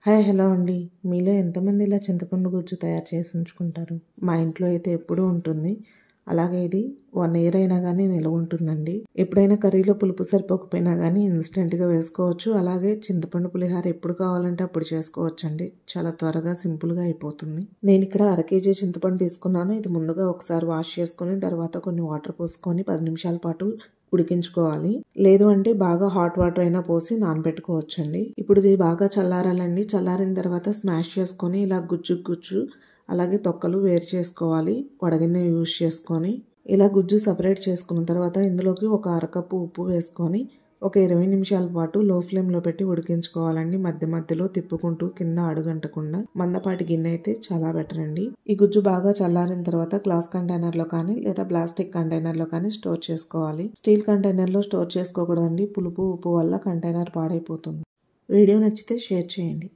Hi hello అండి. మీలో ఎంతమంది ఇలా చింతపండు గుజ్జు తయారు చేసి ఉంచుకుంటారు? మా ఇంట్లో అయితే ఎప్పుడూ ఉంటుంది. అలాగే ఇది 1 ఇయర్ అయినా కానీ నిల్వ ఉంటుందండి. ఎప్పుడైనా కర్రీలో పులుపు సరిపోకపోయినా కానీ ఇన్స్టెంట్గా వేసుకోవచ్చు. అలాగే చింతపండు పులిహార ఎప్పుడు కావాలంటే అప్పుడు చేసుకోవచ్చండి. చాలా త్వరగా సింపుల్గా అయిపోతుంది. నేను ఇక్కడ 1/2 కేజీ చింతపండు తీసుకున్నాను. ఇది ముందుగా ఒకసారి వాష్ చేసుకుని తర్వాత కొన్ని వాటర్ పోసుకొని 10 నిమిషాల పాటు ఉడికించుకోవాలి. లేదు అంటే బాగా హాట్ వాటర్ అయినా పోసి నానబెట్టుకోవచ్చండి. ఇప్పుడు ఇది బాగా చల్లారాలండి. చల్లారిన తర్వాత స్మాష్ చేసుకొని ఇలా గుజ్జు అలాగే తొక్కలు వేరు చేసుకోవాలి. వడగిన్నె యూజ్ చేసుకొని ఇలా గుజ్జు సపరేట్ చేసుకున్న తర్వాత ఇందులోకి ఒక 1/2 కప్పు ఉప్పు వేసుకొని ఒక 20 నిమిషాల పాటు లో ఫ్లేమ్లో పెట్టి ఉడికించుకోవాలండి. మధ్యలో తిప్పుకుంటూ కింద అడుగంటకుండా. మందపాటి గిన్నె అయితే చాలా బెటర్ అండి. ఈ గుజ్జు బాగా చల్లారిన తర్వాత గ్లాస్ కంటైనర్లో కానీ లేదా ప్లాస్టిక్ కంటైనర్లో కానీ స్టోర్ చేసుకోవాలి. స్టీల్ కంటైనర్లో స్టోర్ చేసుకోకూడదండి. పులుపు ఉప్పు వల్ల కంటైనర్ పాడైపోతుంది. వీడియో నచ్చితే షేర్ చేయండి.